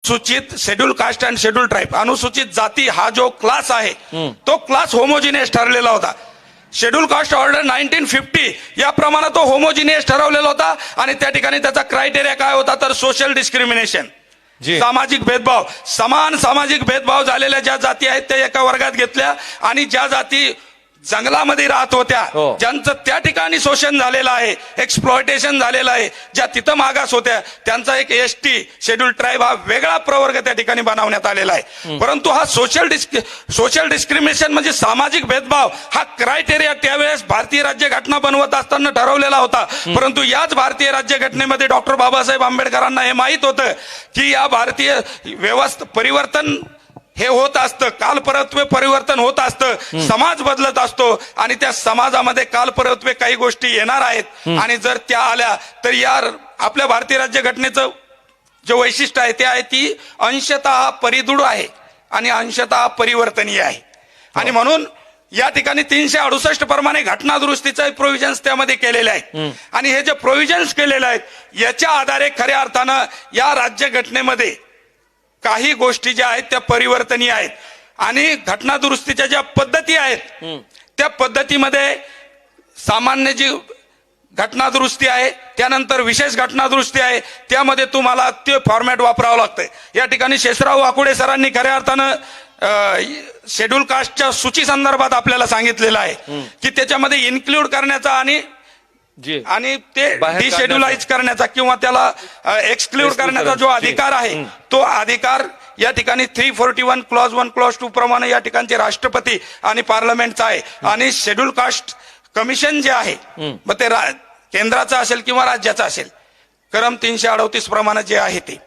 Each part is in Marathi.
सूचित schedule caste and schedule tribe, अनुसूचित जाती हा जो क्लास आहे तो क्लास होमोजिनियस ठरलेला होता. शेड्यूल कास्ट ऑर्डर 1950 याप्रमाणे तो होमोजिनियस ठरवलेला होता. आणि त्या ठिकाणी त्याचा क्रायटेरिया काय होता तर सोशल डिस्क्रिमिनेशन, सामाजिक भेदभाव. समान सामाजिक भेदभाव झालेल्या ज्या जाती आहेत त्या एका वर्गात घेतल्या आणि ज्या जाती जंगलामध्ये राहत होत्या, ज्यांचं त्या ठिकाणी शोषण झालेलं आहे, एक्सप्लॉयटेशन झालेलं आहे, ज्या तिथं मागास होत्या, त्यांचा एक एसटी शेड्यूल ट्राईब हा वेगळा प्रवर्ग त्या ठिकाणी बनवण्यात आलेला आहे. परंतु हा सोशल डिस्क्रिमिनेशन म्हणजे सामाजिक भेदभाव हा क्रायटेरिया त्यावेळेस भारतीय राज्यघटना बनवत असताना ठरवलेला होता. परंतु याच भारतीय राज्यघटनेमध्ये डॉक्टर बाबासाहेब आंबेडकरांना हे माहित होतं की या भारतीय परिवर्तन हे होत असतं, कालपरत्वे परिवर्तन होत असतं, समाज बदलत असतो आणि त्या समाजामध्ये कालपरत्वे काही गोष्टी येणार आहेत आणि जर त्या आल्या तर या आपल्या भारतीय राज्यघटनेचं जे वैशिष्ट्य आहे ते आहे ती अंशतः परिदृढ आहे आणि अंशतः परिवर्तनीय आहे. आणि म्हणून या ठिकाणी 368 प्रमाणे घटना दुरुस्तीचे प्रोव्हिजन्स त्यामध्ये केलेले आहेत. आणि हे जे प्रोव्हिजन्स केलेले आहेत याच्या आधारे खऱ्या अर्थानं या राज्यघटनेमध्ये काही गोष्टी ज्या आहेत त्या परिवर्तनीय आहेत. आणि घटना दुरुस्तीच्या ज्या पद्धती आहेत त्या पद्धतीमध्ये सामान्य जी घटना दुरुस्ती आहे, त्यानंतर विशेष घटना दुरुस्ती आहे, त्यामध्ये तुम्हाला ते फॉर्मॅट वापरावं लागतंय. या ठिकाणी शेषराव वाकुडे सरांनी खऱ्या अर्थानं शेड्यूल कास्टच्या सूची संदर्भात आपल्याला सांगितलेलं आहे की त्याच्यामध्ये इन्क्लूड करण्याचा आणि ते डिशेड्युलाइज करण्याचा किंवा त्याला एक्सक्लूड करण्याचा जो अधिकार आहे तो अधिकार या ठिकाणी 341 क्लॉज 1 क्लॉज 2 प्रमाणे या ठिकाणचे राष्ट्रपती आणि पार्लमेंटचा आहे. आणि शेड्यूल कास्ट कमिशन जे आहे मग ते केंद्राचं असेल किंवा राज्याचं असेल, कलम 338 प्रमाणे जे आहे ते,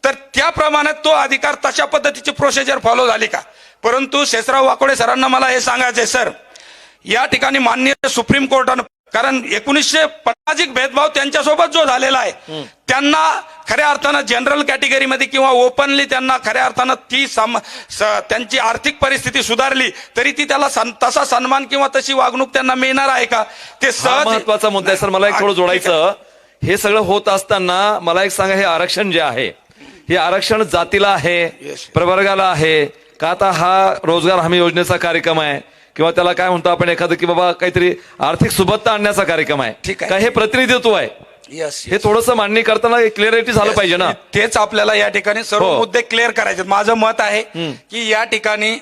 तर त्या प्रमाणात तो अधिकार तशा पद्धतीची प्रोसिजर फॉलो झाली का. परंतु शेषराव वाकोडे सरांना मला हे सांगायचंय सर, या ठिकाणी माननीय सुप्रीम कोर्टानं, कारण 1950 भेदभाव त्यांच्यासोबत जो झालेला आहे त्यांना खऱ्या अर्थानं जनरल कॅटेगरीमध्ये किंवा ओपनली त्यांना खऱ्या अर्थानं ती त्यांची आर्थिक परिस्थिती सुधारली तरी ती त्याला तसा सन्मान किंवा तशी वागणूक त्यांना मिळणार आहे का, ते सहज महत्वाचा मुद्दा आहे सर. मला एक थोडं जोडायचं, हे सगळं होत असताना मला एक सांगा, हे आरक्षण जे आहे हे आरक्षण जातीला आहे, प्रवर्गाला आहे का, आता हा रोजगार हमी योजनेचा कार्यक्रम आहे किंवा त्याला काय म्हणतो आपण एखादं की बाबा काहीतरी आर्थिक सुबत्ता आणण्याचा कार्यक्रम आहे का, हे प्रतिनिधित्व आहे? हे थोडंसं मांडणी करताना क्लिअरिटी झालं पाहिजे ना. तेच आपल्याला या ठिकाणी सर्व मुद्दे क्लिअर करायचे. माझं मत आहे की या ठिकाणी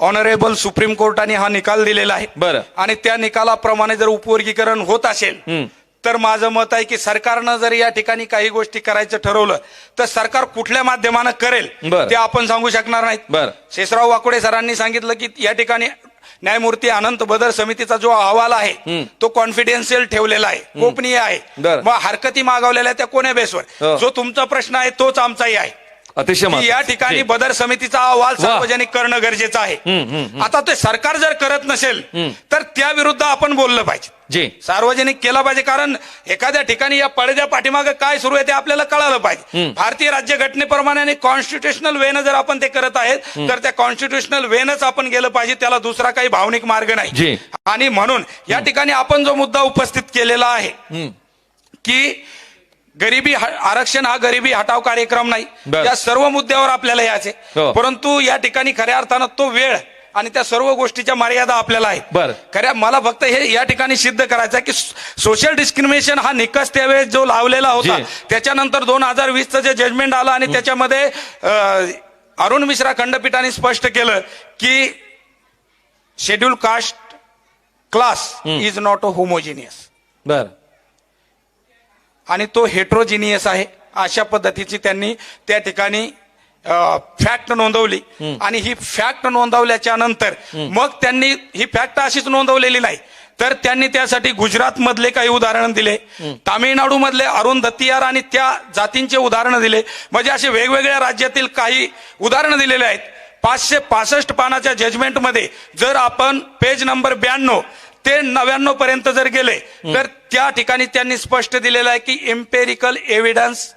ऑनरेबल सुप्रीम कोर्टाने हा निकाल दिलेला आहे. बरं. आणि त्या निकालाप्रमाणे जर उपवर्गीकरण होत असेल तर माझं मत आहे की सरकारनं जर या ठिकाणी काही गोष्टी करायचं ठरवलं तर सरकार कुठल्या माध्यमानं करेल ते आपण सांगू शकणार नाहीत. शेषराव वाकोडे सरांनी सांगितलं की या ठिकाणी न्यायमूर्ती अनंत बदर समितीचा जो अहवाल आहे तो कॉन्फिडेन्शियल ठेवलेला आहे, गोपनीय आहे. मग हरकती मागवलेल्या त्या कोण्या बेसवर, जो तुमचा प्रश्न आहे तोच आमचाही आहे. अतिशय या ठिकाणी बदर समितीचा अहवाल सार्वजनिक करणं गरजेचं आहे. आता ते सरकार जर करत नसेल तर त्या विरुद्ध आपण बोललं पाहिजे, सार्वजनिक केलं पाहिजे. कारण एखाद्या ठिकाणी या पडद्या पाठीमागे काय सुरू आहे ते आपल्याला कळालं पाहिजे. भारतीय राज्यघटनेप्रमाणे आणि कॉन्स्टिट्युशनल वेनं जर आपण ते करत आहेत तर त्या कॉन्स्टिट्युशनल वेनच आपण गेलं पाहिजे, त्याला दुसरा काही भावनिक मार्ग नाही. आणि म्हणून या ठिकाणी आपण जो मुद्दा उपस्थित केलेला आहे की गरिबी आरक्षण हा गरिबी हटाव कार्यक्रम नाही, या सर्व मुद्द्यावर आपल्याला यायचे. परंतु या ठिकाणी खऱ्या अर्थानं तो वेळ आणि त्या सर्व गोष्टीच्या मर्यादा आपल्याला आहेत. खऱ्या मला फक्त हे या ठिकाणी सिद्ध करायचं आहे की सोशल डिस्क्रिमिनेशन हा निकष त्यावेळेस जो लावलेला होता त्याच्यानंतर 2020चं जे जजमेंट आलं आणि त्याच्यामध्ये अरुण मिश्रा खंडपीठाने स्पष्ट केलं की schedule caste class is not a homogeneous आणि तो हेट्रोजिनियस आहे. अशा पद्धतीची त्यांनी त्या ठिकाणी फॅक्ट नोंदवली. आणि ही फॅक्ट नोंदवल्याच्या नंतर मग त्यांनी ही फॅक्ट अशीच नोंदवलेली नाही तर त्यांनी त्यासाठी गुजरात मधले काही उदाहरण दिले, तामिळनाडू मधले अरुण दत्तियार आणि त्या जातींचे उदाहरण दिले. म्हणजे असे वेगवेगळ्या राज्यातील काही उदाहरण दिलेले आहेत. 565 पानाच्या जजमेंटमध्ये जर आपण पेज नंबर 92 ते 99 पर्यंत जर गेले तर त्या ठिकाणी त्यांनी स्पष्ट दिलेलं आहे की empirical evidence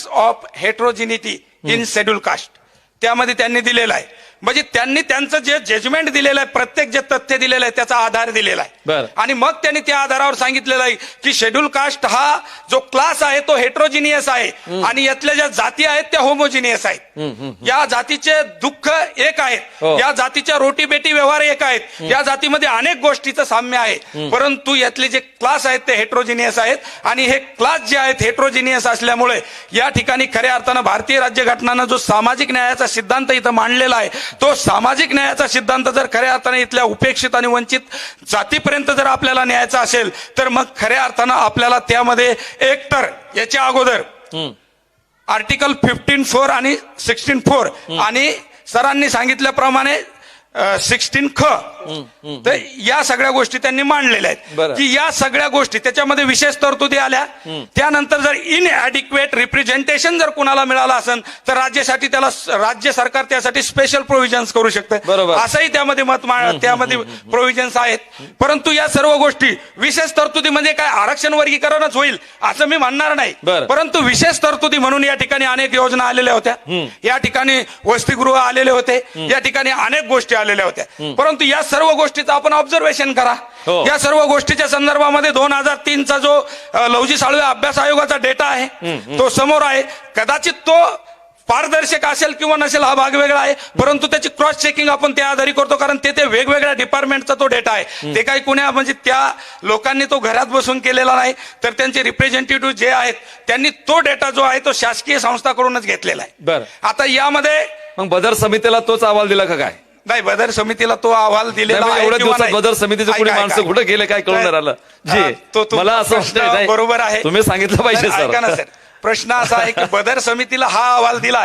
of heterogeneity in schedule caste त्यामध्ये त्यांनी दिलेलं आहे. म्हणजे त्यांनी त्यांचं जे जजमेंट दिलेलं आहे, प्रत्येक जे तथ्य दिलेलं आहे त्याचा आधार दिलेला बरं. आहे आणि मग त्यांनी त्या आधारावर सांगितलेलं आहे की शेड्यूल कास्ट हा जो क्लास आहे तो हेट्रोजिनियस आहे आणि यातल्या ज्या जाती आहेत त्या होमोजिनियस आहेत. या जातीचे दुःख एक आहेत, हो. या जातीच्या रोटी बेटी व्यवहार एक आहेत, या जातीमध्ये अनेक गोष्टीचं साम्य आहे, परंतु यातले जे क्लास आहेत ते हेट्रोजिनियस आहेत आणि हे क्लास जे आहेत हेट्रोजिनियस असल्यामुळे या ठिकाणी खऱ्या अर्थानं भारतीय राज्यघटनानं जो सामाजिक न्यायाचा सिद्धांत इथं मांडलेला आहे तो सामाजिक न्यायाचा सिद्धांत जर खऱ्या अर्थाने इथल्या उपेक्षित आणि वंचित जातीपर्यंत जर आपल्याला न्यायाचा असेल तर मग खऱ्या अर्थानं आपल्याला त्यामध्ये एकतर याच्या अगोदर आर्टिकल 15(4) आणि 16(4) आणि सरांनी सांगितल्याप्रमाणे 16 ख तर या सगळ्या गोष्टी त्यांनी मांडलेल्या बरं. आहेत की या सगळ्या गोष्टी त्याच्यामध्ये विशेष तरतुदी आल्या. त्यानंतर जर इनएडिक्वेट रिप्रेझेंटेशन जर कुणाला मिळालं असेल तर राज्यासाठी त्याला राज्य सरकार त्यासाठी स्पेशल प्रोव्हिजन्स करू शकतं, बरोबर. असंही त्यामध्ये त्यामध्ये प्रोव्हिजन्स आहेत. परंतु या सर्व गोष्टी विशेष तरतुदी म्हणजे काय आरक्षण वर्गीकरणच होईल असं मी म्हणणार नाही, बरं. परंतु विशेष तरतुदी म्हणून या ठिकाणी अनेक योजना आलेल्या होत्या, या ठिकाणी वसतिगृह आलेले होते, या ठिकाणी अनेक गोष्टी आलेल्या होत्या. परंतु या सर्व गोष्टीचं आपण ऑब्झर्वेशन करा. हो. या सर्व गोष्टीच्या संदर्भामध्ये 2003चा जो लवजी साळवे अभ्यास आयोगाचा डेटा आहे तो समोर आहे. कदाचित तो पारदर्शक असेल किंवा नसेल हा भाग वेगळा आहे, परंतु त्याची क्रॉस चेकिंग आपण त्या आधारे करतो कारण ते वेगवेगळ्या डिपार्टमेंटचा तो डेटा आहे. ते काही कुण्या म्हणजे त्या लोकांनी तो घरात बसून केलेला नाही, तर त्यांचे रिप्रेझेंटेटिव्ह जे आहेत त्यांनी तो डेटा जो आहे तो शासकीय संस्थाकडूनच घेतलेला आहे. बरं. आता यामध्ये मग बदर समितीला तोच अहवाल दिला का काय? नाही, बदर समितीला तो अहवाल दिलेला नाही, आहे एवढ्या किंवा दिवसात नाही. बदर समितीचे कुणी ऐका, माणसं ऐका. कुठे गेले काय कळून नाही राहिलं जी मला असं प्रश्न वाटतंय नाही. बरोबर आहे, तुम्ही सांगितलं पाहिजे नाही, ऐका ना सर. सर, प्रश्न असा आहे की बदर समितीला हा अहवाल दिला.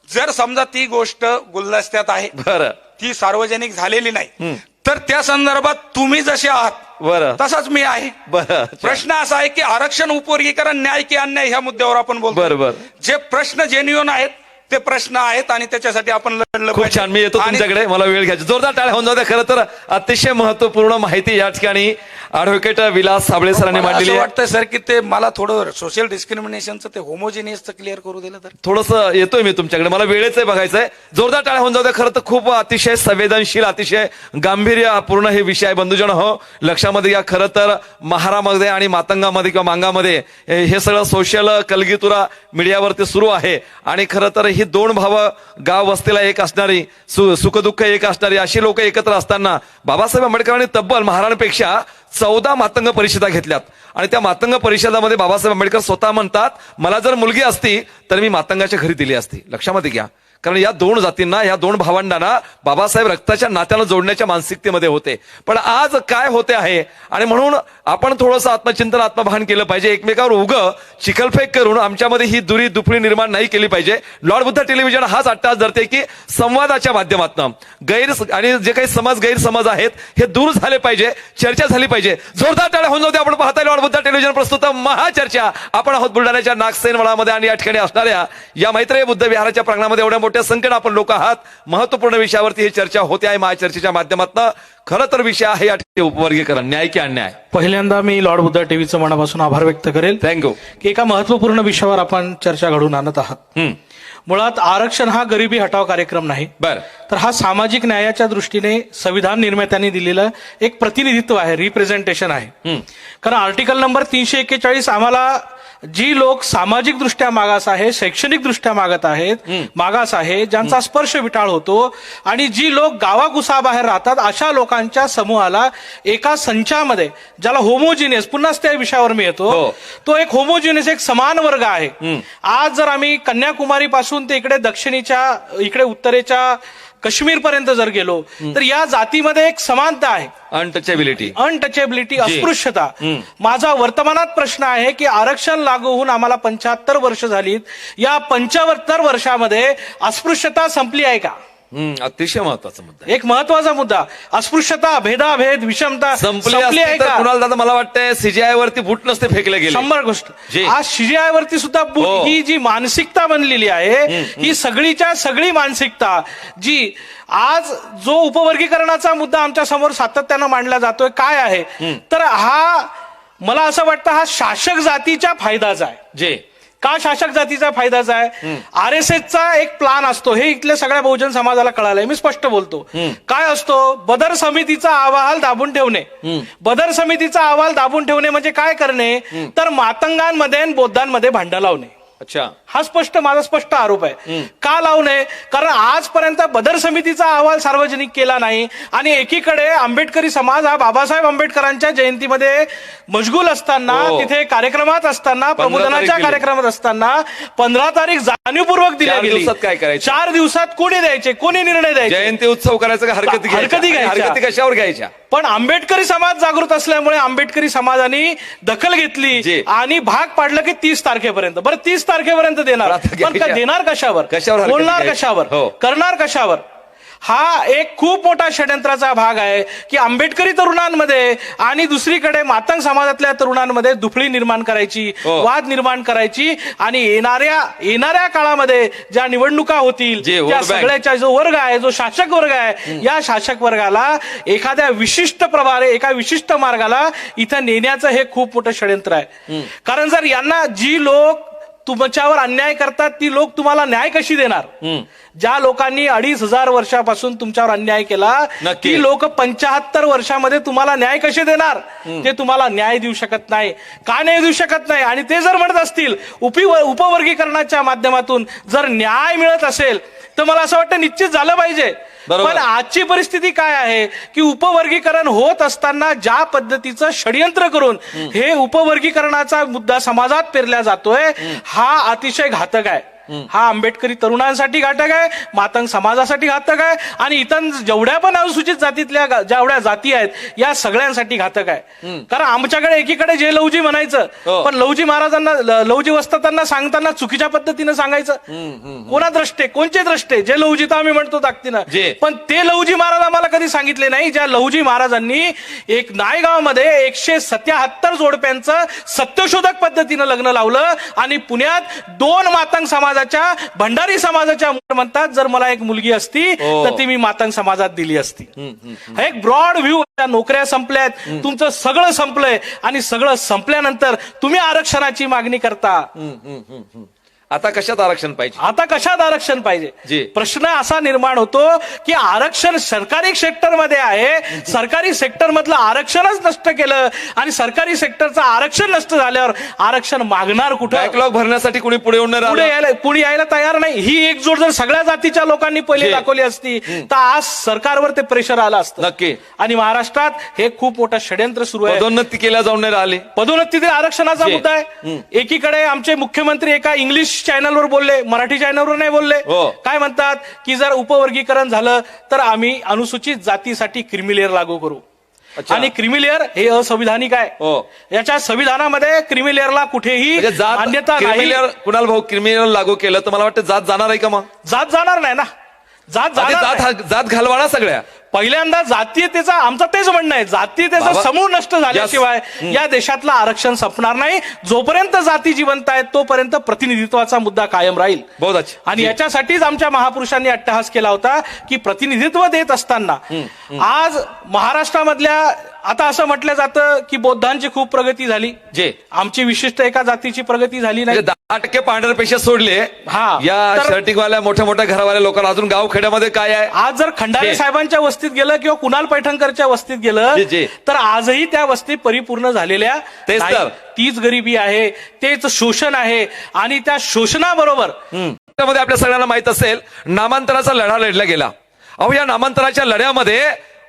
जर समजा ती गोष्ट गुलदस्त्यात आहे, बरं ती सार्वजनिक झालेली नाही, तर त्या संदर्भात तुम्ही जसे आहात बरं तसाच मी आहे. बरं प्रश्न असा आहे की आरक्षण उपवर्गीकरण न्याय की अन्याय ह्या मुद्द्यावर आपण बोलतो. बरं. जे प्रश्न जेन्युइन आहेत ते प्रश्न आहेत आणि त्याच्यासाठी आपण लढलं खूप छान. मी येतो आणि तुमच्याकडे, मला वेळ घ्यायचा. जोरदार टाळ्या होऊन जाऊ द्या. खरं तर अतिशय महत्वपूर्ण माहिती या ठिकाणी ऍडव्होकेट विलास साबळे सरांनी मला मांडलेली असं आहे. वाटतं सर की ते मला थोडं सोशल डिस्क्रिमिनेशनचं ते होमोजिनियसचं क्लिअर करू दिलं तर. थोडस येतोय मी तुमच्याकडे, मला वेळेच आहे बघायचंय. जोरदार टाळ्या होऊन जाऊ द्या. खरं तर खूप अतिशय संवेदनशील, अतिशय गांभीर्यपूर्ण हे विषय आहे. बंधुजन हो, लक्षामध्ये घ्या. खरं तर महारामध्ये आणि मातंगामध्ये किंवा मांगामध्ये हे सगळं सोशल कलगीतुरा मीडियावरती सुरू आहे आणि खरं तर ही दोन भावं गाव वस्तीला एक असणारी, सुखदुःख एक असणारी अशी लोक एकत्र असताना बाबासाहेब आंबेडकरांनी तब्बल महारांपेक्षा 14 मातंग परिषदा घेतल्यात आणि त्या मातंग परिषदामध्ये बाबासाहेब आंबेडकर स्वतः म्हणतात, मला जर मुलगी असती तर मी मातंगाच्या घरी दिली असती. लक्षामध्ये घ्या. कारण या दोन जातींना, या दोन भावंडांना बाबासाहेब रक्ताच्या नात्यानं जोडण्याच्या मानसिकतेमध्ये होते. पण आज काय होते आहे आणि म्हणून आपण थोडंसं आत्मचिंतन, आत्मभान केलं पाहिजे. एकमेकावर उगं चिखलफेक करून आमच्यामध्ये ही दुरी दुफळी निर्माण नाही केली पाहिजे. लॉर्ड बुद्ध टेलिव्हिजन हाच अट्टास धरते की संवादाच्या माध्यमातून आणि जे काही गैरसमज आहेत हे दूर झाले पाहिजे, चर्चा झाली पाहिजे. जोरदार टाळ्या होऊन जाऊ. आपण पाहताय लॉर्ड बुद्ध टेलिव्हिजन प्रस्तुत महाचर्चा. आपण आहोत बुलढाण्याच्या नागसेनवळामध्ये आणि या ठिकाणी असणाऱ्या या मैत्रेय बुद्ध विहाराच्या प्रांगणामध्ये. एवढ्या मोठ्या संख्येने आपण लोक आहात. महत्वपूर्ण विषयावरती ही चर्चा होते आहे महाचर्चेच्या माध्यमातून. खरं तर विषय आहे या ठिकाणी उपवर्गीकरण, न्याय की अन्याय. पहिल्यांदा मी लॉर्ड बुद्ध टीव्हीचं मनापासून आभार व्यक्त करेल. थँक्यू. की एका महत्वपूर्ण विषयावर आपण चर्चा घडवून आणत आहात. मुळात आरक्षण हा गरिबी हटाव कार्यक्रम नाही, बर तर हा सामाजिक न्यायाच्या दृष्टीने संविधान निर्मात्यांनी दिलेलं एक प्रतिनिधित्व आहे, रिप्रेझेंटेशन आहे. कारण आर्टिकल नंबर 341 आम्हाला जी लोक सामाजिक दृष्ट्या मागास आहे, शैक्षणिक दृष्ट्या मागास आहे, ज्यांचा स्पर्श विटाळ होतो आणि जी लोक गावाकुसाबाहेर राहतात अशा लोकांच्या समूहाला एका संचामध्ये, ज्याला होमोजिनियस, पुन्हाच त्या विषयावर मी येतो, तो एक होमोजिनियस, एक समान वर्ग आहे. आज जर आम्ही कन्याकुमारी पासून ते इकडे दक्षिणेच्या, इकडे उत्तरेच्या काश्मीर पर्यंत जर गेलो तर या जातीमध्ये एक समानता आहे. अनटचेबिलिटी, अस्पृश्यता. माझा वर्तमानात प्रश्न आहे की आरक्षण लागू होऊन आम्हाला 75 वर्ष झालीत. या 75 वर्षामध्ये अस्पृश्यता संपली आहे का? अतिशय महत्वाचा मुद्दा. एक महत्वाचा मुद्दा. अस्पृश्यता, भेदाभेद, विषमता संपली आहे का? कुणाला दादा मला वाटतंय सीजीआय वरती बूट नसते फेकले गेले. 100 गोष्ट. आज सीजीआय वरती सुद्धा बूट ही जी मानसिकता बनलेली आहे, ही सगळीच्या सगळी मानसिकता जी आज जो उपवर्गीकरणाचा मुद्दा आमच्या समोर सातत्यानं मांडला जातोय, काय आहे तर हा, मला असं वाटतं हा शासक जातीच्या फायद्याचा आहे. जे का शासक जातीचा फायद्याचा आहे? RSSचा एक प्लान असतो, हे इथल्या सगळ्या बहुजन समाजाला कळालंय, मी स्पष्ट बोलतो. काय असतो? बदर समितीचा अहवाल दाबून ठेवणे. बदर समितीचा अहवाल दाबून ठेवणे म्हणजे काय करणे? तर मातंगांमध्ये आणि बौद्धांमध्ये भांडण लावणे. अच्छा, हा माझा स्पष्ट आरोप आहे. का लावू नये? कारण आजपर्यंत बदर समितीचा अहवाल सार्वजनिक केला नाही आणि एकीकडे आंबेडकरी समाज हा बाबासाहेब आंबेडकरांच्या जयंतीमध्ये मशगूल असताना, तिथे कार्यक्रमात असताना, प्रबोधनाच्या कार्यक्रमात असताना 15 तारीख जाणीवपूर्वक दिल्या गेली. दिवसात काय करायचं? 4 दिवसात कोणी द्यायचे? कोणी निर्णय द्यायचे? जयंती उत्सव करायचा का हरकती घ्यायच्या? हरकती कशावर घ्यायच्या? पण आंबेडकरी समाज जागृत असल्यामुळे आंबेडकरी समाजाने दखल घेतली आणि भाग पाडलं की 30 तारखेपर्यंत. बरं, 30 तारखेपर्यंत देणार, पण देणार कशावर? बोलणार कशावर? करणार कशावर? हा एक खूप मोठा षडयंत्राचा भाग आहे की आंबेडकरी तरुणांमध्ये आणि दुसरीकडे मातंग समाजातल्या तरुणांमध्ये दुफळी निर्माण करायची, वाद निर्माण करायची आणि येणाऱ्या काळामध्ये ज्या निवडणुका होतील त्या सगळ्याचा जो वर्ग आहे, जो शासक वर्ग आहे, या शासक वर्गाला एखाद्या विशिष्ट प्रभारे, एका विशिष्ट मार्गाला इथं नेण्याचं हे खूप मोठं षडयंत्र आहे. कारण जर यांना जी लोक तुमच्यावर अन्याय करतात ती लोक तुम्हाला न्याय कशी देणार? ज्या लोकांनी 2500 वर्षापासून तुमच्यावर अन्याय केला ती लोक 75 वर्षामध्ये तुम्हाला न्याय कसे देणार? ते तुम्हाला न्याय देऊ शकत नाही. का नाही देऊ शकत नाही? आणि ते जर म्हणत असतील उपवर्गीकरणाच्या माध्यमातून जर न्याय मिळत असेल तर मला असं वाटतं निश्चित झालं पाहिजे. पण आजची परिस्थिती काय आहे की उपवर्गीकरण होत असताना ज्या पद्धतीचं षडयंत्र करून हे उपवर्गीकरणाचा मुद्दा समाजात पेरला जातोय, हा अतिशय घातक आहे. हा आंबेडकरी तरुणांसाठी घातक आहे, मातंग समाजासाठी घातक आहे आणि इतर जेवढ्या पण अनुसूचित जातीतल्या जेवढ्या जाती आहेत या सगळ्यांसाठी घातक आहे. कारण आमच्याकडे एकीकडे जे लवजी म्हणायचं, पण लवजी महाराजांना, लवजी वस्तातांना सांगताना चुकीच्या पद्धतीनं सांगायचं. कोणा द्रष्टे, कोणचे द्रष्टे? जे लवजी तर आम्ही म्हणतो ताकदीनं, पण ते लवजी महाराज आम्हाला कधी सांगितले नाही ज्या लवजी महाराजांनी एक नायगावमध्ये 177 जोडप्यांचं सत्यशोधक पद्धतीनं लग्न लावलं आणि पुण्यात 2 मातंग समाजाच्या, भंडारी समाजाच्या म्हणतात जर मला एक मुलगी असती तर ती मी मातंग समाजात दिली असती. एक ब्रॉड व्ह्यू. नोकऱ्या संपल्यात, तुमचं सगळं संपलंय आणि सगळं संपल्यानंतर तुम्ही आरक्षणाची मागणी करता. आता कशात आरक्षण पाहिजे? आता कशात आरक्षण पाहिजे? प्रश्न असा निर्माण होतो की आरक्षण सरकारी सेक्टरमध्ये आहे, सरकारी सेक्टर मधलं आरक्षणच नष्ट केलं आणि सरकारी सेक्टरचं आरक्षण नष्ट झाल्यावर आरक्षण मागणार कुठे? बॅकलॉग भरण्यासाठी कुणी पुढे पुढे यायला तयार नाही. ही एकजूट जर सगळ्या जातीच्या लोकांनी पहिले दाखवली असती तर आज सरकारवर ते प्रेशर आलं असतं. नक्की. आणि महाराष्ट्रात हे खूप मोठं षडयंत्र सुरू आहे. पदोन्नती केल्या जाऊन नाही राहिले. पदोन्नती आरक्षणाचा मुद्दा आहे. एकीकडे आमचे मुख्यमंत्री एका इंग्लिश चॅनलवर बोलले, मराठी चॅनलवर नाही बोलले. काय म्हणतात की जर उपवर्गीकरण झालं तर आम्ही अनुसूचित जातीसाठी क्रिमिलेअर लागू करू. आणि क्रिमिलेअर हे असंविधानिक आहे. याच्या संविधानामध्ये क्रिमिलेअरला कुठेही मान्यता नाही. कुणाल भाऊ, क्रिमिलेअर लागू केलं तर मला वाटतं जात जाणार आहे का? मग जात जाणार नाही ना. जात घालवाना सगळ्या. पहिल्यांदा जातीयतेचा, आमचं तेच म्हणणं आहे, जातीयतेचा समूळ नष्ट झाल्याशिवाय या देशातलं आरक्षण संपणार नाही. जोपर्यंत जाती जिवंत आहेत तोपर्यंत प्रतिनिधित्वाचा मुद्दा कायम राहील. आणि याच्यासाठीच आमच्या महापुरुषांनी अट्टहास केला होता की प्रतिनिधित्व देत असताना आज महाराष्ट्रामधल्या, आता असं म्हटलं जातं की बौद्धांची खूप प्रगती झाली, जे आमची विशिष्ट एका जातीची प्रगती झाली नाही. 10% पांढरे पैसे सोडले या शर्टिंगवाल्या मोठ्या मोठ्या घरावाल्या लोकांना. अजून गाव खेड्यामध्ये काय आहे? आज जर खंडारे साहेबांच्या वस्तीत गेलं किंवा कुणाल पैठणकरच्या वस्तीत गेलं तर आजही त्या वस्ती परिपूर्ण झालेल्या तीच गरिबी आहे, तेच शोषण आहे. आणि त्या शोषणाबरोबर आपल्या सगळ्यांना माहित असेल नामांतराचा लढा लढला गेला. अहो, या नामांतराच्या लढ्यामध्ये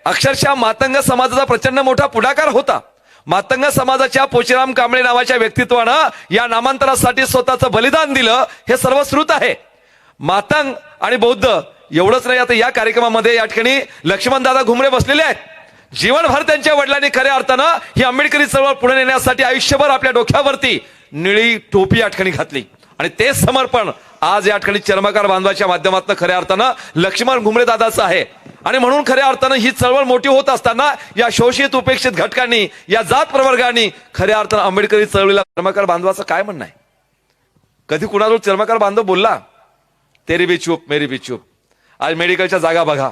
अक्षरशः मातंग समाजाचा प्रचंड मोठा पुढाकार होता. मातंग समाजाच्या पोचीराम कांबळे नावाच्या व्यक्तित्वानं या नामांतरासाठी स्वतःचं बलिदान दिलं, हे सर्वश्रुत आहे. मातंग आणि बौद्ध एवढंच नाही, आता या कार्यक्रमामध्ये या ठिकाणी लक्ष्मणदादा घुमरे बसलेले आहेत. जीवनभर त्यांच्या वडिलांनी खऱ्या अर्थानं ही आंबेडकरी चळवळ पुढे नेण्यासाठी आयुष्यभर आपल्या डोक्यावरती निळी टोपी या ठिकाणी घातली आणि तेच समर्पण आज या ठिकाणी चर्मकार बांधवाच्या माध्यमातून खऱ्या अर्थानं लक्ष्मण घुमरे दादाचं आहे. आणि म्हणून खऱ्या अर्थानं ही चळवळ मोठी होत असताना या शोषित उपेक्षित घटकांनी, या जात प्रवर्गाने खऱ्या अर्थानं आंबेडकरी चळवळीला चर्मकार बांधवाचं काय म्हणणं आहे? कधी कुणाजवळ चर्मकार बांधव बोलला तेरी बी चूप मेरी बी चूप? आज मेडिकलच्या जागा बघा,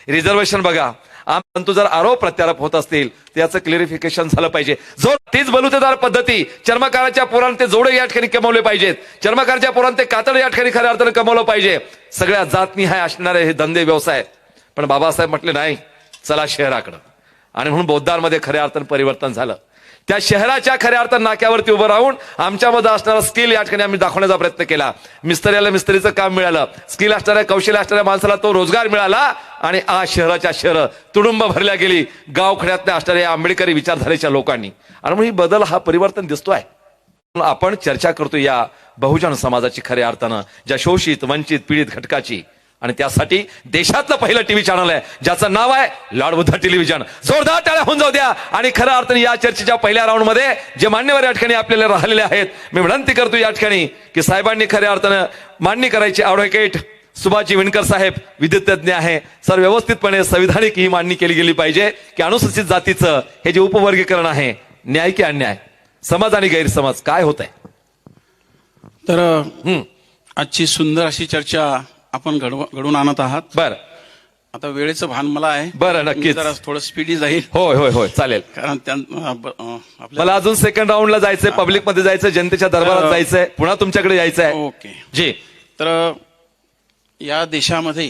रिझर्वेशन बघा, परंतु जर आरोप प्रत्यारोप होत असतील तर याचं क्लिअरिफिकेशन झालं पाहिजे. जो तीच बलुतेदार पद्धती चर्मकाराच्या पोरांना ते जोडे या ठिकाणी कमवले पाहिजेत, चर्मकाराच्या पोरांना ते कातड या ठिकाणी खऱ्या अर्थानं कमवलं पाहिजे. सगळ्या जातनिहाय असणारे हे धंदे व्यवसाय. पण बाबासाहेब म्हटले नाही, चला शहराकडं. आणि म्हणून बौद्धांमध्ये खऱ्या अर्थानं परिवर्तन झालं. त्या शहराच्या खऱ्या अर्थानं नाक्यावरती उभं राहून आमच्यामध्ये असणारा स्किल या ठिकाणी आम्ही दाखवण्याचा प्रयत्न केला. मिस्त्रीला मिस्त्रीचं काम मिळालं, स्किल असणाऱ्या कौशल्य असणाऱ्या माणसाला तो रोजगार मिळाला आणि आज शहराच्या शहर तुडुंब भरल्या गेली गावखड्यातल्या असणाऱ्या आंबेडकरी विचारधारेच्या लोकांनी. आणि म्हणून ही बदल हा परिवर्तन दिसतोय. आपण चर्चा करतो या बहुजन समाजाची खऱ्या अर्थानं, ज्या शोषित वंचित पीडित घटकाची. आणि त्यासाठी देशातलं पहिलं टीव्ही चॅनल आहे ज्याचं नाव आहे लॉर्ड बुद्धा टेलिव्हिजन. जोरदार टाळ्या होऊन जाऊ द्या. आणि खऱ्या अर्थाने या चर्चेच्या पहिल्या राऊंड मध्ये जे मान्यवर या ठिकाणी आपल्याला राहिलेले आहेत, मी विनंती करतो या ठिकाणी की साहेबांनी खऱ्या अर्थानं मांडणी करायची. ॲडव्होकेट सुभाषजी विणकर साहेब विद्युतज्ञ आहे सर, व्यवस्थितपणे संविधानिक ही मांडणी केली गेली पाहिजे की अनुसूचित जातीचं हे जे उपवर्गीकरण आहे न्याय की अन्याय, समज आणि गैरसमज काय होत आहे. तर आजची सुंदर अशी चर्चा आपण घडवून आणत आहात. बर, आता वेळेचं भान मला आहे. बरं, नक्कीच. मी जरा थोडं स्पीडी जाईल. होय होय होय चालेल. कारण मला अजून सेकंड राऊंडला जायचंय, पब्लिक मध्ये जायचंय, जनतेच्या दरबारात जायचंय, पुन्हा तुमच्याकडे यायचं आहे. ओके जी. तर या देशामध्ये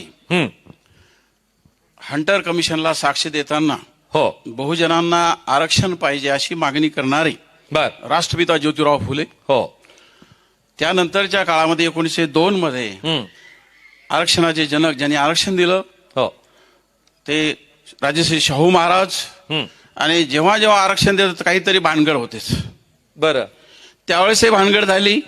हंटर कमिशनला साक्ष देताना हो बहुजनांना आरक्षण पाहिजे अशी मागणी करणारे बर राष्ट्रपिता ज्योतिराव फुले, हो त्यानंतरच्या काळामध्ये 1902 मध्ये आरक्षणाचे जनक ज्यांनी आरक्षण दिलं हो ते राजश्री शाहू महाराज. आणि जेव्हा जेव्हा आरक्षण देत काहीतरी भानगड होतेच. बर त्यावेळेस हे भानगड झाली.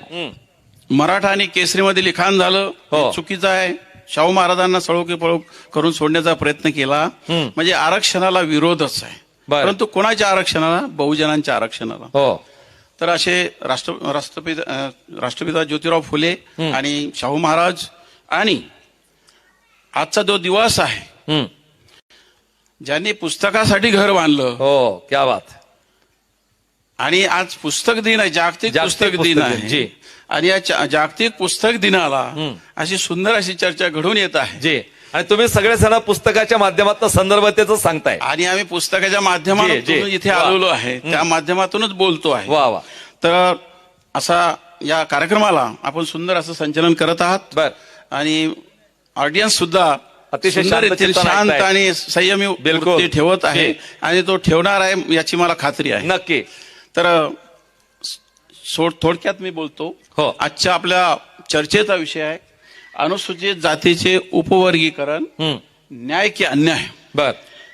मराठा आणि केसरीमध्ये लिखाण झालं, हो. हे चुकीचं आहे. शाहू महाराजांना सळोकी पळो करून सोडण्याचा प्रयत्न केला. म्हणजे आरक्षणाला विरोधच आहे. बरं. परंतु कोणाच्या आरक्षणाला? बहुजनांच्या आरक्षणाला. हो तर असे राष्ट्रपिता ज्योतिराव फुले आणि शाहू महाराज आणि आजचा जो दिवस आहे ज्यांनी पुस्तकासाठी घर बांधलं, हो क्या बात. आणि आज पुस्तक दिन आहे, जागतिक पुस्तक दिन जी. आहे. आणि या जागतिक पुस्तक दिनाला अशी सुंदर अशी चर्चा घडून येत आहे. जी. आणि तुम्ही सगळे जण पुस्तकाच्या माध्यमातून संदर्भतेच सांगताय. आणि आम्ही पुस्तकाच्या जी, माध्यमातून जी. इथे वा. आलेलो आहे, त्या माध्यमातूनच बोलतो आहे. वा वा. तर असा या कार्यक्रमाला आपण सुंदर असं संचलन करत आहात. बर. आणि ऑडियन्स सुद्धा अतिशय सुंदर रीतीने शांत शांत ऐकताय. आणि संयमी बिलकुल. वृत्ती ठेवत आहे. जी. आणि तो ठेवणार आहे याची मला खात्री आहे. नक्की. तर थोडक्यात मी बोलतो. हो. आजच्या आपल्या चर्चेचा विषय आहे अनुसूचित जातीचे उपवर्गीकरण, न्याय की अन्याय. बर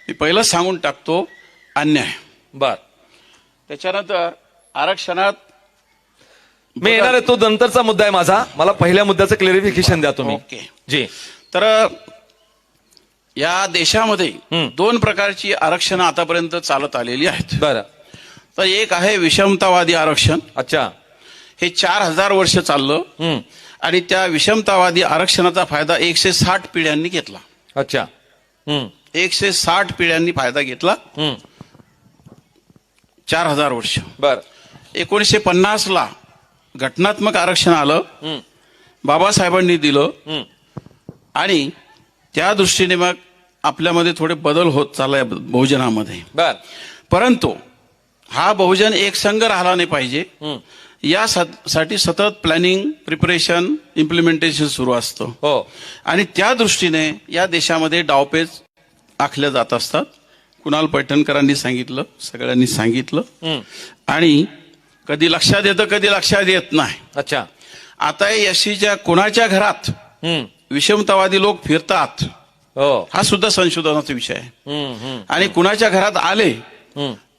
मी पहिलं सांगून टाकतो अन्याय. बर. त्याच्यानंतर आरक्षणात मी येणार आहे, तो नंतरचा मुद्दा आहे माझा. मला पहिल्या मुद्द्याचं क्लिअरिफिकेशन द्या तुम्ही. ओके. जी. तर या देशामध्ये 2 प्रकारची आरक्षण आतापर्यंत चालत आलेली आहेत. बर. तर एक आहे विषमतावादी आरक्षण. अच्छा. हे 4000 वर्ष चाललं. आणि त्या विषमतावादी आरक्षणाचा फायदा 160 पिढ्यांनी घेतला. अच्छा. 160 पिढ्यांनी फायदा घेतला. 4000 वर्ष. बर. 1950 ला घटनात्मक आरक्षण आलं, बाबासाहेबांनी दिलं. आणि त्या दृष्टीने मग आपल्यामध्ये थोडे बदल होत चाललाय बहुजनामध्ये. बर. परंतु हा बहुजन एकसंघ राहिला नाही पाहिजे यासाठी सतत प्लॅनिंग, प्रिपरेशन, इम्प्लिमेंटेशन सुरू असतं. हो. आणि त्या दृष्टीने या देशामध्ये डावपेच आखल्या जात असतात. कुणाल पैठणकरांनी सांगितलं, सगळ्यांनी सांगितलं. आणि कधी लक्षात येतं, कधी लक्षात येत नाही. अच्छा. आता यशीच्या कुणाच्या घरात विषमतावादी लोक फिरतात हो. हा सुद्धा संशोधनाचा विषय आहे. आणि कुणाच्या घरात आले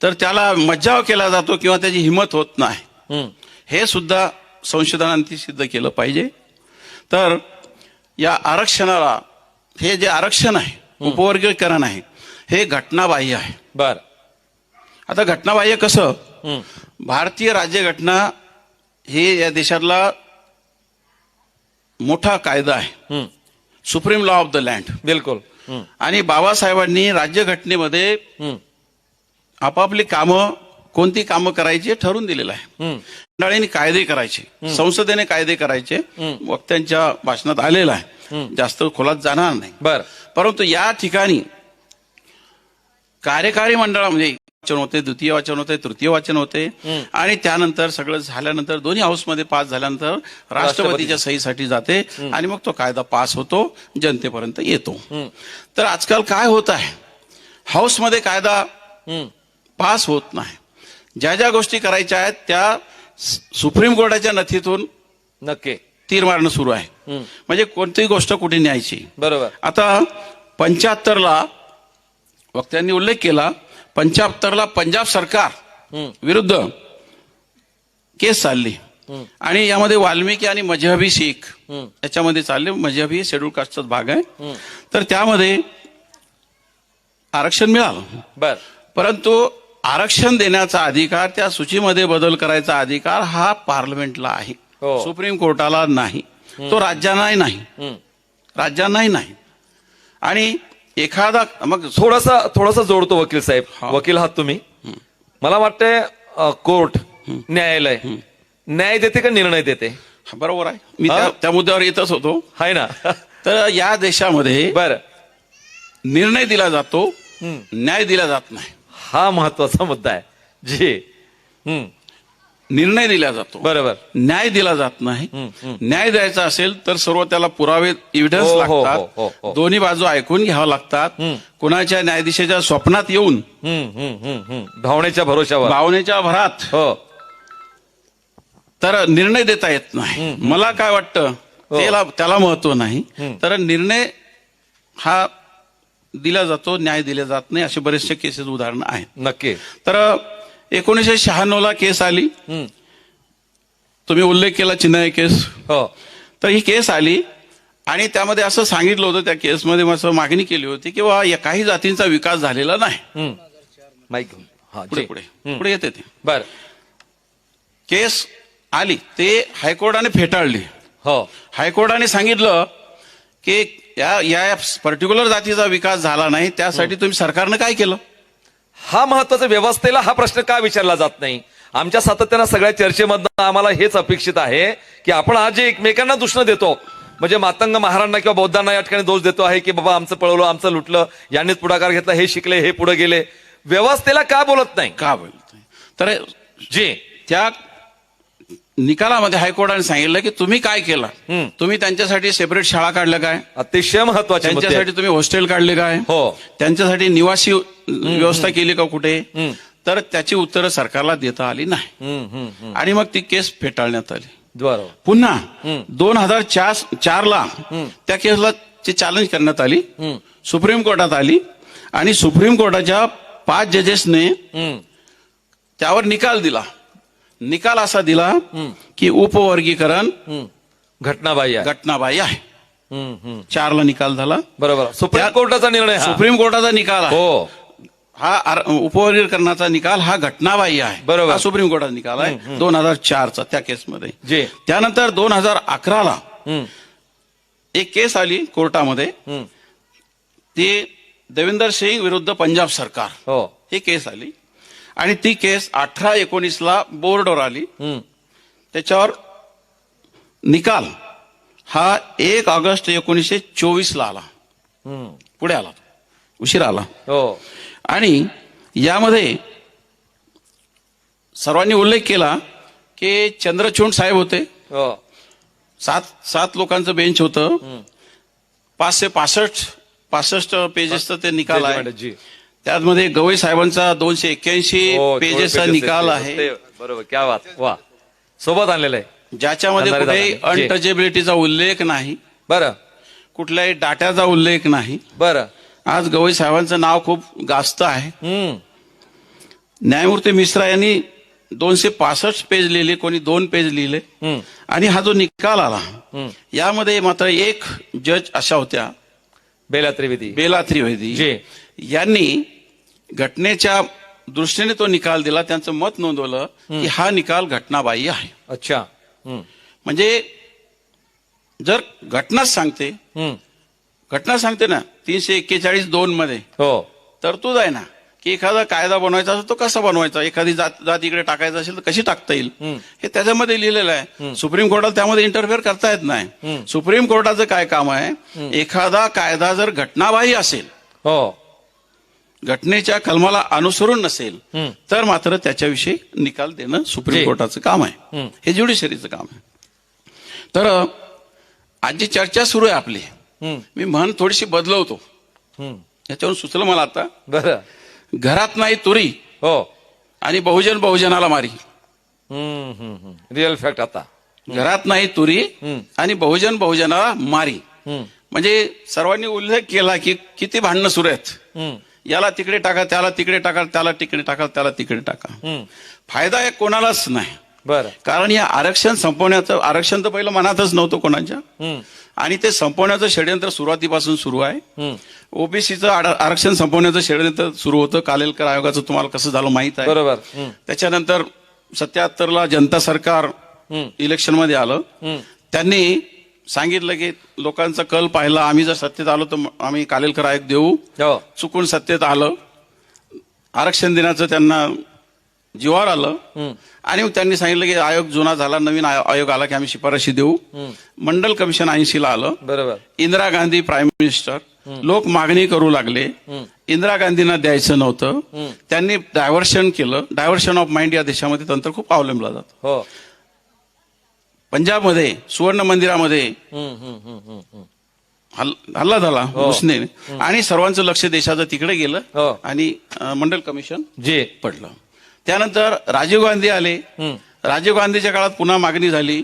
तर त्याला मज्जाव केला जातो किंवा त्याची हिंमत होत नाही. हे सुद्धा संशोधनांनी सिद्ध केलं पाहिजे. तर या आरक्षणाला, हे जे आरक्षण आहे, उपवर्गीकरण आहे, हे घटनाबाह्य आहे. बर. आता घटनाबाह्य कसं? भारतीय राज्यघटना हे या देशातला मोठा कायदा आहे, supreme law of the land. बिलकुल. आणि बाबासाहेबांनी राज्यघटनेमध्ये आपापली कामं, कोणती कामं करायची हे ठरवून दिलेलं आहे. मंडळींनी कायदे करायचे, संसदेने कायदे करायचे, वक्त्यांच्या भाषणात आलेलं आहे, जास्त खोलात जाणार नाही. बर. परंतु या ठिकाणी कार्यकारी मंडळामध्ये वाचन होते, द्वितीय वाचन होते, तृतीय वाचन होते आणि त्यानंतर सगळं झाल्यानंतर दोन्ही हाऊसमध्ये पास झाल्यानंतर राष्ट्रपतीच्या सहीसाठी जाते आणि मग तो कायदा पास होतो, जनतेपर्यंत येतो. तर आजकाल काय होत आहे, हाऊसमध्ये कायदा पास होत नाही. ज्या ज्या गोष्टी करायच्या आहेत त्या सुप्रीम कोर्टाच्या नथीतून नक्की तीर मारणं सुरू आहे. म्हणजे कोणतीही गोष्ट कुठे न्यायची. बरोबर. आता 75ला वक्त्यांनी उल्लेख केला, 75ला पंजाब सरकार विरुद्ध केस चालली आणि यामध्ये वाल्मिकी आणि मजहबी शीख याच्यामध्ये चालले. मजहबी शेड्यूल कास्टचा भाग आहे. तर त्यामध्ये आरक्षण मिळालं. बर. परंतु आरक्षण देण्याचा अधिकार, त्या सूचीमध्ये बदल करायचा अधिकार हा पार्लमेंटला आहे, हो. सुप्रीम कोर्टाला नाही. तो राज्यांनाही नाही, राज्यांनाही नाही. आणि एखादा मग थोडासा जोडतो वकील साहेब. हा. वकील आहात तुम्ही. मला वाटतंय कोर्ट, न्यायालय न्याय देते का निर्णय देते? बरोबर आहे. मी हा? त्या मुद्द्यावर येतच होतो. आहे ना. तर या देशामध्ये बर. निर्णय दिला जातो, न्याय दिला जात नाही. हा महत्वाचा मुद्दा आहे. जी. निर्णय दिला जातो, बरोबर. न्याय दिला जात नाही. न्याय द्यायचा असेल तर सर्व त्याला पुरावे, एव्हिडन्स हो, हो, हो, हो, लागतात. हो. दोन्ही बाजू ऐकून घ्यावं लागतात. कुणाच्या न्यायाधीशाच्या स्वप्नात येऊन भावनेच्या भरोशावर, भावनेच्या भरात हो. तर निर्णय देता येत नाही. मला काय वाटतं, त्याला महत्व नाही. तर निर्णय हा दिला जातो, न्याय दिला जात नाही. असे बरेचसे केसेस उदाहरण आहेत. नक्की. तर 1996ला केस आली. तुम्ही उल्लेख केला चिन्ह केस. हो. तर ही केस आली आणि त्यामध्ये असं सांगितलं होतं, त्या केसमध्ये असं मागणी केली होती की या काही जातींचा विकास झालेला नाही. माईक घेऊन. हा, पुढे जी. पुढे पुढे येते ते बर. केस आली, ते हायकोर्टाने फेटाळली. हो. हायकोर्टाने सांगितलं की या पर्टिक्युलर जातीचा विकास झाला नाही, त्यासाठी तुम्ही सरकारनं काय केलं. हा महत्वाचा, व्यवस्थेला हा प्रश्न का विचारला जात नाही? आमच्या सातत्यानं सगळ्या चर्चेमधनं आम्हाला हेच अपेक्षित आहे की आपण आज जे एकमेकांना दूषणं देतो, म्हणजे मातंग महारांना किंवा बौद्धांना या ठिकाणी दोष देतो आहे की बाबा आमचं पळवलं, आमचं लुटलं, यांनीच पुढाकार घेतला, हे शिकले, हे पुढे गेले. व्यवस्थेला का बोलत नाही? का बोलत नाही? तर जी. त्या निकालामध्ये हायकोर्टाने सांगितलं की तुम्ही काय केलं. तुम्ही त्यांच्यासाठी सेपरेट शाळा काढल्या काय, अतिशय महत्वाचे मुद्दे आहेत. त्यांच्यासाठी तुम्ही हॉस्टेल काढले काय, हो. त्यांच्यासाठी निवासी व्यवस्था केली का कुठे. तर त्याची उत्तरं सरकारला देता आली नाही आणि मग ती केस फेटाळण्यात आली. बरोबर. पुन्हा 2004ला त्या केसला चॅलेंज करण्यात आली, सुप्रीम कोर्टात आली आणि सुप्रीम कोर्टाच्या 5 जजेसने त्यावर निकाल दिला. निकाल असा दिला की उपवर्गीकरण घटनाबाह्य आहे. 4ला निकाल झाला. बरोबर. सुप्रीम कोर्टाचा निर्णय हा. सुप्रीम कोर्टाचा निकाल आहे. हो. हा उपवर्गीकरणाचा निकाल हा घटनाबाह्य आहे. बरोबर. हा सुप्रीम कोर्टाचा निकाल आहे 2004चा त्या केसमध्ये. जी. त्यानंतर 2011ला एक केस आली कोर्टामध्ये, ती देवेंदर सिंग विरुद्ध पंजाब सरकार, हो. ही केस आली आणि ती केस 18-19ला बोर्डवर आली. त्याच्यावर निकाल हा 1 ऑगस्ट 1924ला आला. पुढे आला, उशीर आला. हो. आणि यामध्ये सर्वांनी उल्लेख केला की चंद्रचूड साहेब होते. हो. 7 लोकांचं बेंच होतं. 565 पेजेसचा ते निकाल आहे. जी. त्यामध्ये गवई साहेबांचा 281 हो, पेजेसचा पेजेस निकाल आहेत. आहे, ते बरोबर. क्या बात. वा. सोबत आणलेलं आहे. ज्याच्यामध्ये अंधारे कुठेही दादांनी. जी. अनटचेबिलिटीचा उल्लेख नाही, बरं. कुठल्याही डाट्याचा उल्लेख नाही. बरं. आज गवई साहेबांचं नाव खूप गाजतं आहे. न्यायमूर्ती मिश्रा यांनी 265 पेज लिहिले, कोणी 2 पेज लिहिले. आणि हा जो निकाल आला यामध्ये मात्र एक जज अशा होत्या, बेला त्रिवेदी. बेला त्रिवेदी, जी. यांनी घटनेच्या दृष्टीने तो निकाल दिला. त्यांचं मत नोंदवलं की हा निकाल घटनाबाह्य आहे. अच्छा. म्हणजे जर घटनाच सांगते, घटना सांगते ना 341(2) मध्ये हो. तरतूद आहे ना की एखादा कायदा बनवायचा असेल तो कसा बनवायचा, एखादी जात इकडे टाकायचा असेल तर कशी टाकता येईल, हे त्याच्यामध्ये लिहिलेलं आहे. सुप्रीम कोर्टाला त्यामध्ये इंटरफेअर करता येत नाही. सुप्रीम कोर्टाचं काय काम आहे, एखादा कायदा जर घटनाबाह्य असेल, हो, घटनेच्या कलमाला अनुसरून नसेल तर मात्र त्याच्याविषयी निकाल देणं सुप्रीम जी. कोर्टाचं काम आहे. हे ज्युडिशरीचं काम आहे. तर आज जी चर्चा सुरू आहे आपली, मी म्हण थोडीशी बदलवतो. याच्यावरून सुचलं मला आता, बरं. घरात नाही तुरी हो. आणि बहुजन बहुजनाला मारी. रिअल फॅक्ट आता. घरात नाही तुरी आणि बहुजन बहुजनाला मारी. म्हणजे सर्वांनी उल्लेख केला की किती भांडणं सुरू आहेत. याला तिकडे टाका, त्याला तिकडे टाका, त्याला तिकडे टाका, त्याला तिकडे टाका. फायदा हे कोणालाच नाही. बरं. कारण या आरक्षण संपवण्याचं, आरक्षण तर पहिलं मनातच नव्हतं कोणाच्या, आणि ते संपवण्याचं षडयंत्र सुरुवातीपासून सुरू आहे. ओबीसीचं आरक्षण संपवण्याचं षडयंत्र सुरू होतं. कालेलकर आयोगाचं तुम्हाला कसं झालं माहित आहे. बरोबर. त्याच्यानंतर 77ला जनता सरकार इलेक्शनमध्ये आलं. त्यांनी सांगितलं की लोकांचा कल पाहिला, आम्ही जर सत्तेत आलो तर आम्ही कालेलकर आयोग देऊ. हो. चुकून सत्तेत आलं, आरक्षण देण्याचं त्यांना जीवावर आलं आणि मग त्यांनी सांगितलं की आयोग जुना झाला, नवीन आयोग आला की आम्ही शिफारशी देऊ. मंडल कमिशन 80ला आलं. बरोबर. Indira Gandhi prime minister. लोक मागणी करू लागले. इंदिरा गांधींना द्यायचं नव्हतं. त्यांनी डायव्हर्शन केलं. डायव्हर्शन ऑफ माइंड या देशामध्ये तंत्र खूप अवलंबलं जातं. हो. पंजाबमध्ये सुवर्ण मंदिरामध्ये हल्ला झाला उसने, आणि सर्वांचं लक्ष देशाचं तिकडे हो. गेलं आणि मंडल कमिशन जी. पडलं. त्यानंतर राजीव गांधी आले. राजीव गांधीच्या काळात पुन्हा मागणी झाली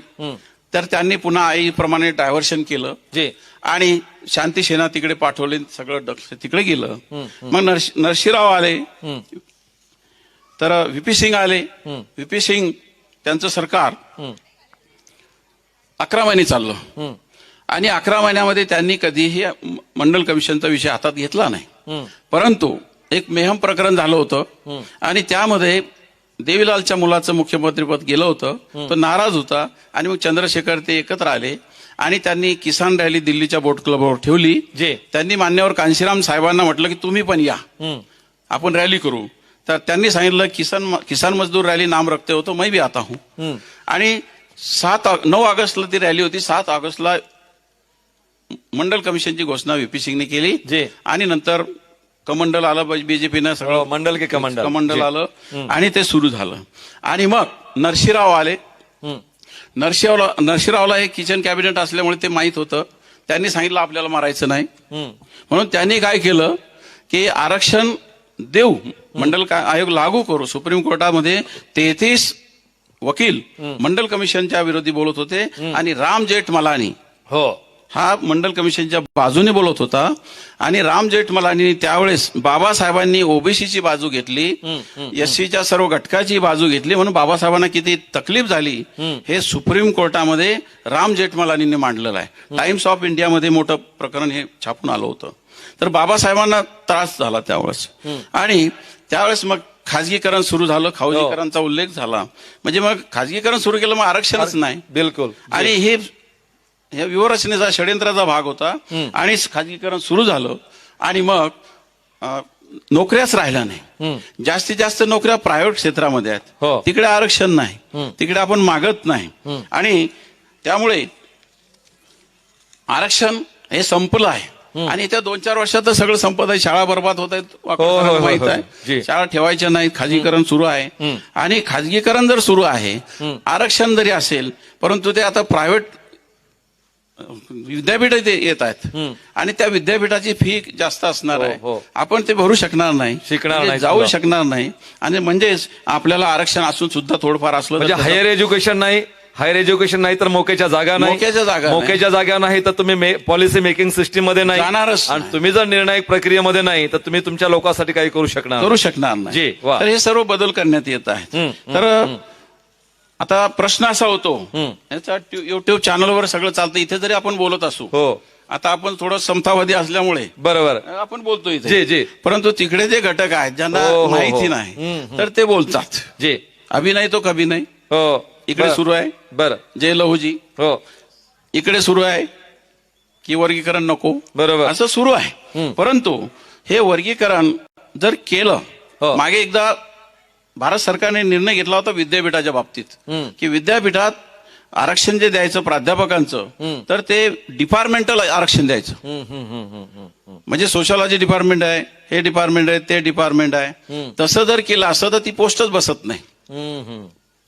तर त्यांनी पुन्हा आईप्रमाणे डायव्हर्शन केलं जी. आणि शांती सेना तिकडे पाठवली. सगळं लक्ष तिकडे गेलं. मग नरशिराव आले, तर व्हीपी सिंग आले. व्हीपी सिंग त्यांचं सरकार 11 महिने चाललं आणि 11 महिन्यामध्ये त्यांनी कधीही मंडल कमिशनचा विषय हातात घेतला नाही. परंतु एक मेहम प्रकरण झालं होतं आणि त्यामध्ये देवीलालच्या मुलाचं मुख्यमंत्रीपद गेलं होतं. तो नाराज होता आणि मग चंद्रशेखर ते एकत्र आले आणि त्यांनी किसान रॅली दिल्लीच्या बोट क्लबवर ठेवली. जी. त्यांनी मान्यवर कांशीराम साहेबांना म्हटलं की तुम्ही पण या, आपण रॅली करू. तर त्यांनी सांगितलं किसान मजदूर रॅली नाम रखते हो तो मैं भी आता हूं. आणि 9 ऑगस्टला ती रॅली होती. 7 ऑगस्टला मंडल कमिशनची घोषणा व्हीपी सिंगने केली. जी. आणि नंतर कमंडल आलं, बीजेपीनं सगळं हो, मंडल की कमंडल. कमंडल जी. आलं आणि ते सुरू झालं. आणि मग नरशिराव आले. नरशिरावला हे किचन कॅबिनेट असल्यामुळे ते माहीत होतं. त्यांनी सांगितलं आपल्याला मारायचं नाही. म्हणून त्यांनी काय केलं की आरक्षण देऊ, मंडल आयोग लागू करू. सुप्रीम कोर्टामध्ये 33 वकील मंडल कमिशनच्या विरोधी बोलत होते आणि राम जेठमलानी हो. हा मंडल कमिशनच्या बाजूने बोलत होता. आणि राम जेठमलानी त्यावेळेस बाबासाहेबांनी ओबीसीची बाजू घेतली, एससीच्या सर्व घटकाची बाजू घेतली, म्हणून बाबासाहेबांना किती तकलीफ झाली हे सुप्रीम कोर्टामध्ये राम जेठमलानींनी मांडलेलं आहे. टाइम्स ऑफ इंडियामध्ये मोठं प्रकरण हे छापून आलं होतं. तर बाबासाहेबांना त्रास झाला त्यावेळेस. आणि त्यावेळेस मग खाजगीकरण सुरू झालं, खाजगीकरणचा उल्लेख झाला. म्हणजे मग खाजगीकरण सुरू केलं, मग आरक्षणच नाही. बिलकुल. आणि हे व्यूहरचनेचा षडयंत्राचा भाग होता. आणि खाजगीकरण सुरू झालं आणि मग नोकऱ्याच राहिल्या नाही. जास्तीत जास्त नोकऱ्या प्रायव्हेट क्षेत्रामध्ये आहेत. हो. तिकडे आरक्षण नाही, तिकडे आपण मागत नाही. आणि त्यामुळे आरक्षण हे संपलं आहे. आणि त्या 2-4 वर्षात सगळं संपत आहे. शाळा बर्बाद होत आहेत, माहित आहे. शाळा ठेवायच्या नाहीत, खाजगीकरण सुरू आहे. आणि खाजगीकरण जर सुरू आहे, आरक्षण जरी असेल, परंतु ते आता प्रायव्हेट विद्यापीठ येत आहेत आणि त्या विद्यापीठाची फी जास्त असणार आहे. आपण ते भरू शकणार नाही, शिकणार नाही, जाऊ शकणार नाही. आणि म्हणजेच आपल्याला आरक्षण असून सुद्धा थोडंफार असलं म्हणजे हायर एज्युकेशन नाही, हायर एज्युकेशन नाही तर मोक्याच्या जागा नाही, मोक्याच्या जागा नाही तर तुम्ही पॉलिसी मेकिंग सिस्टीम मध्ये नाही जाणारच. आणि तुम्ही जर निर्णायक प्रक्रियेमध्ये नाही तर तुम्ही तुमच्या लोकांसाठी काही करू शकणार नाही. जी. वा. तर हे सर्व बदल करण्यात येत आहेत. तर आता प्रश्न असा होतो, याचा युट्यूब चॅनलवर सगळं चालतं, इथे जरी आपण बोलत असू. हो. आता आपण थोडं समतावादी असल्यामुळे बरोबर आपण बोलतो जी, इथे. जी. परंतु तिकडे जे घटक आहेत ज्यांना हो, हो, माहिती हो. नाही तर ते बोलतात. जी. अभि नाही तो कभी नाही हो. इकडे सुरू आहे. बरं. जय लहूजी हो. इकडे सुरू आहे की वर्गीकरण नको, बरोबर. असं सुरू आहे. परंतु हे वर्गीकरण जर केलं, मागे एकदा भारत सरकारने निर्णय घेतला होता विद्यापीठाच्या बाबतीत की विद्यापीठात आरक्षण जे द्यायचं प्राध्यापकांचं तर ते डिपार्टमेंटल आरक्षण द्यायचं. म्हणजे सोशलॉजी डिपार्टमेंट आहे, हे डिपार्टमेंट आहे, ते डिपार्टमेंट आहे. तसं जर केलं असतं तर ती पोस्टच बसत नाही.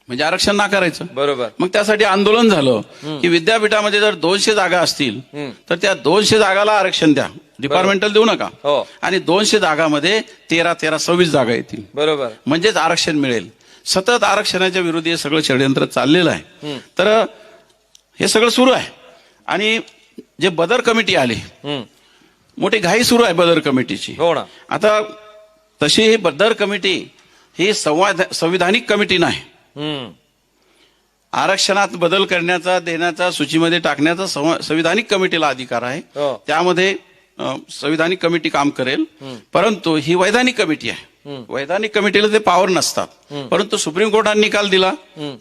म्हणजे आरक्षण नाकारायचं. बरोबर. मग त्यासाठी आंदोलन झालं की विद्यापीठामध्ये जर 200 जागा असतील तर त्या 200 जागाला आरक्षण द्या, डिपार्टमेंटल देऊ नका. हो. आणि 200 जागामध्ये 13-26 जागा येतील, बरोबर. म्हणजेच आरक्षण मिळेल. सतत आरक्षणाच्या विरोधी हे सगळं षडयंत्र चाललेलं आहे. तर हे सगळं सुरू आहे. आणि जे बदर कमिटी आली, मोठी घाई सुरू आहे बदर कमिटीची. हो ना. आता तशी ही बदर कमिटी ही संविधानिक कमिटी नाही. आरक्षणात बदल करण्याचा, देण्याचा, सूचीमध्ये टाकण्याचा संविधानिक कमिटीला अधिकार आहे. हो. त्यामध्ये संविधानिक कमिटी काम करेल. परंतु ही वैधानिक कमिटी आहे. वैधानिक कमिटीला ते पॉवर नसतात. परंतु सुप्रीम कोर्टाने निकाल दिला,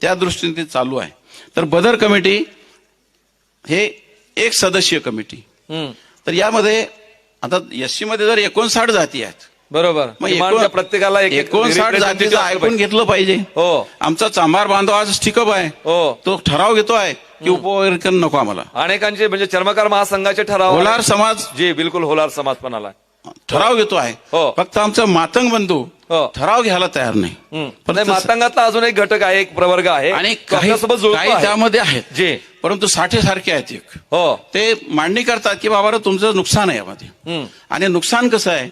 त्या दृष्टीने ते चालू आहे. तर बदर कमिटी हे 1 सदस्यीय कमिटी. तर यामध्ये आता एससी मध्ये जर 59 जाती आहेत, बरोबर. मग किमान प्रत्येकाला एक 59 जातीचं ऐकून घेतलं पाहिजे. हो. आमचा चांभार बांधव आज ठिकप आहे, हो. तो ठराव घेतोय की उपवर्गीकरण नको आम्हाला. अनेकांचे म्हणजे चर्मकार महासंघाचे ठराव, होलार समाज जी बिलकुल होलार समाज पण आला. ठराव घेतो आहे. हो. फक्त आमचा मातंग बंधू हो. ठराव घ्यायला तयार नाही. पण मातंगातला अजून एक घटक आहे, एक प्रवर्ग आहे आणि तो आपल्यासोबत जुळतो काही आहे. त्यामध्ये आहेत, जी. परंतु साठे सारखे आहेत. एक हो. ते मांडणी करतात की बाबा तुमचं नुकसान आहे यामध्ये. आणि नुकसान कसं आहे,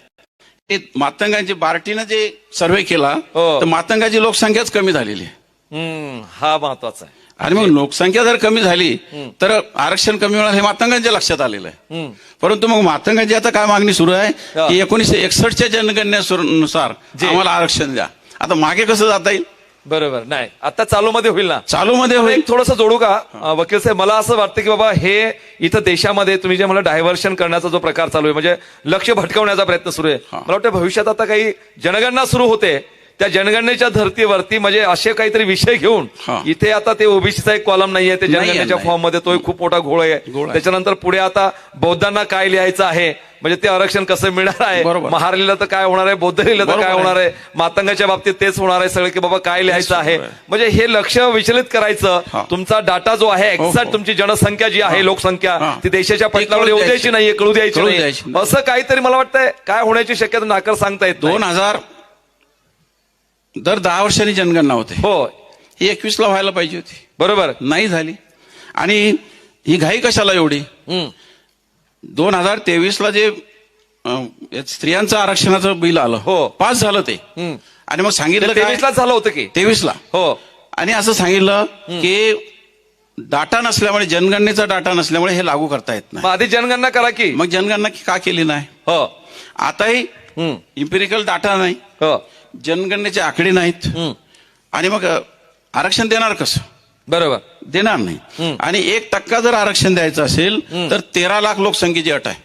ते मातंगांची बार्टीनं जे सर्व्हे केला हो. तर मातंगाची लोकसंख्याच कमी झालेली आहे. हा महत्वाचा आहे. आणि मग लोकसंख्या जर कमी झाली तर आरक्षण कमी होणार हे मातंगांच्या लक्षात आलेलं आहे. परंतु मग मातंगांची आता काय मागणी सुरू आहे की 1961च्या जनगणनेनुसार आम्हाला आरक्षण द्या. आता मागे कसं जाता येईल? बरोबर. नाही, आता चालू मध्ये होईल ना. चालू मध्ये होईल. थोडंसं जोडू का वकील साहेब? मला असं वाटतं की बाबा हे इथं देशामध्ये तुम्ही जे मला डायव्हर्शन करण्याचा जो प्रकार चालू आहे, म्हणजे लक्ष भटकवण्याचा प्रयत्न सुरू आहे. मला वाटतं भविष्यात आता काही जनगणना सुरू होते, त्या जनगणनेच्या धर्तीवरती म्हणजे असे काहीतरी विषय घेऊन इथे आता ते ओबीसीचा एक कॉलम नाहीये, ते जनगणनेच्या फॉर्म मध्ये तो एक खूप मोठा घोळ आहे. त्याच्यानंतर पुढे आता बौद्धांना काय लिहायचं आहे, म्हणजे ते आरक्षण कसं मिळणार आहे, महारलीला तर काय होणार आहे, बौद्ध लिहिलं तर काय होणार आहे, मातंगाच्या बाबतीत तेच होणार आहे सगळं की बाबा काय लिहायचं आहे. म्हणजे हे लक्ष विचलित करायचं. तुमचा डाटा जो आहे, एक्झॅक्ट तुमची जनसंख्या जी आहे, लोकसंख्या, ती देशाच्या पटलावर येऊ द्यायची नाहीये, कळू द्यायची नाही. असं काहीतरी मला वाटतंय काय होण्याची शक्यता नाकार सांगता येत. 2000 दर 10 वर्षांनी जनगणना होते. हो. ही 21ला व्हायला पाहिजे होती. बरोबर. नाही झाली. आणि ही घाई कशाला एवढी? 2023ला जे स्त्रियांचं आरक्षणाचं बिल आलं, हो, पास झालं ते. आणि मग सांगितलं 23ला झालं होतं की 23ला. हो. आणि असं सांगितलं की डाटा नसल्यामुळे, जनगणनेचा डाटा नसल्यामुळे हे लागू करता येत नाही. मग आधी जनगणना करा की. मग जनगणना का केली नाही? हो. आताही इम्पेरिकल डाटा नाही, हो, जनगणनेचे आकडे नाहीत. आणि मग आरक्षण देणार कसं? बरोबर. देणार नाही. आणि 1% जर आरक्षण द्यायचं असेल तर 13 लाख लोकसंख्येची अट आहे.